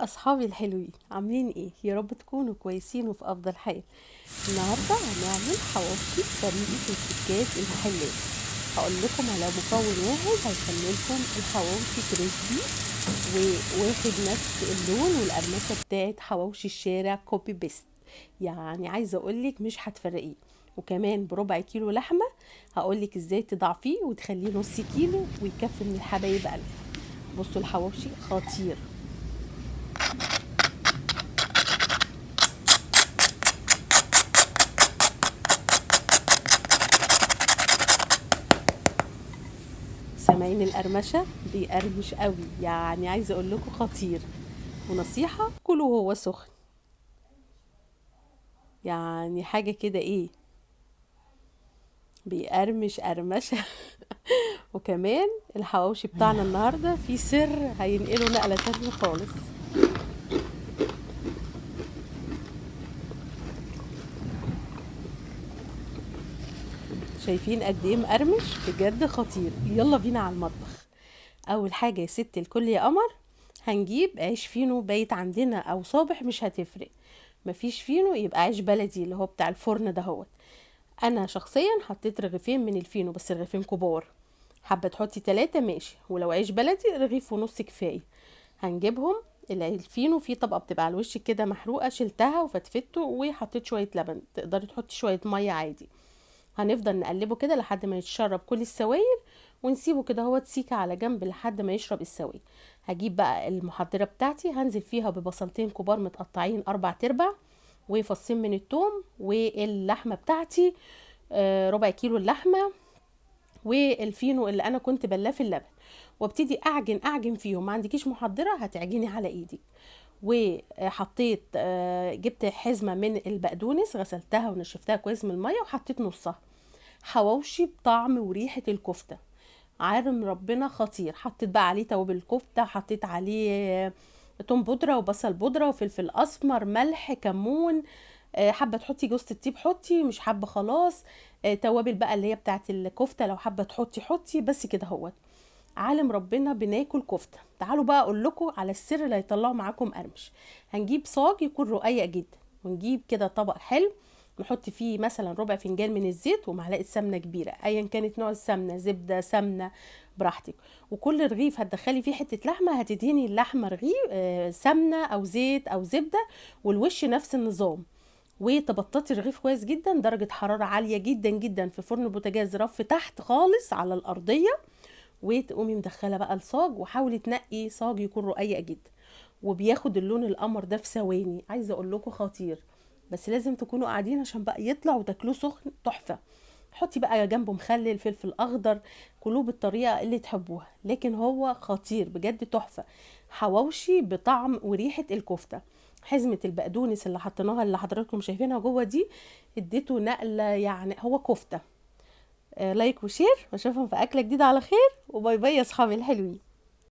أصحابي الحلوين عاملين إيه؟ يا رب تكونوا كويسين وفي أفضل حال. النهاردة هنعمل حواوشي بطريقة الستات المحلات. هقول لكم على مكون واحد هيخلي لكم الحواوشي كريسبي وواخد نفس اللون والقرمشة بتاعت حواوشي الشارع كوبي بيست. يعني عايزة أقولك مش هتفرقيه. وكمان بربع كيلو لحمة هقولك ازاي تضعفيه وتخليه نص كيلو ويكفي من الحبايب قلب. بصوا الحواوشي خطير. سامعين القرمشة بيقرمش قوي، يعني عايزه اقول لكم خطير. ونصيحة كلوا وهو سخن، يعني حاجة كده ايه، بيقرمش قرمشة. وكمان الحواوشي بتاعنا النهاردة فيه سر هينقله نقلة تانية خالص. شايفين قد ايه مقرمش؟ بجد خطير. يلا بينا على المطبخ. اول حاجة يا ست الكل يا قمر، هنجيب عيش فينو بايت عندنا او صابح مش هتفرق. مفيش فينو يبقى عيش بلدي اللي هو بتاع الفرن دهوت. انا شخصيا حطيت رغيفين من الفينو بس رغيفين كبار. حابه تحطي 3 ماشي، ولو عيش بلدي رغيف ونص كفايه. هنجيبهم. الفينو فيه طبقه بتبقى على الوش كده محروقه، شلتها وفتفته وحطيت شويه لبن، تقدري تحطي شويه ميه عادي. هنفضل نقلبه كده لحد ما يتشرب كل السوائل، ونسيبه كده هو تسيكه على جنب لحد ما يشرب السوائل. هجيب بقى المحضره بتاعتي، هنزل فيها ببصلتين كبار متقطعين 4 وفصين من التوم واللحمه بتاعتي. ربع كيلو اللحمه والفينو اللي انا كنت بلاه في اللبن. وابتدي اعجن فيهم. ما عندكيش محضره هتعجني على ايدك. وحطيت جبت حزمه من البقدونس، غسلتها ونشفتها كويس من الميه وحطيت نصها. حواوشي بطعم وريحه الكفته، عالم ربنا خطير. حطيت بقى عليه توابل الكفته، حطيت عليه توم بودره وبصل بودره وفلفل اسمر ملح كمون. حابه تحطي جوز الطيب حطي، مش حابه خلاص. توابل بقى اللي هي بتاعت الكفته، لو حابه تحطي حطي، بس كده هو. عالم ربنا بناكل كفته. تعالوا بقى اقول لكم على السر اللي هيطلعوا معاكم قرمش. هنجيب صاج يكون رقيق جدا، ونجيب كده طبق حلو، نحط فيه مثلا ربع فنجان من الزيت ومعلقه سمنه كبيره ايا كانت نوع السمنه، زبده سمنه براحتك. وكل رغيف هتدخلي فيه حته لحمه هتدهني اللحمه رغيف سمنه او زيت او زبده، والوش نفس النظام. وتبططي الرغيف كويس جدا، درجه حراره عاليه جدا جدا في فرن بوتاجاز رف تحت خالص على الارضيه. وتقومي مدخله بقى الصاج، وحاولي تنقي صاج يكون رقيق جدا وبياخد اللون القمر ده في ثواني. عايزه اقول لكم خطير، بس لازم تكونوا قاعدين عشان بقى يطلع وتاكلوه سخن تحفه. حطي بقى جنبه مخلل فلفل اخضر، كلوه بالطريقه اللي تحبوها، لكن هو خطير بجد تحفه. حواوشي بطعم وريحه الكفته. حزمه البقدونس اللي حطيناها اللي حضراتكم شايفينها جوه دي اديته نقله، يعني هو كفته. لايك وشير، واشوفهم في اكله جديده على خير، وباي باي يا اصحابي الحلوين.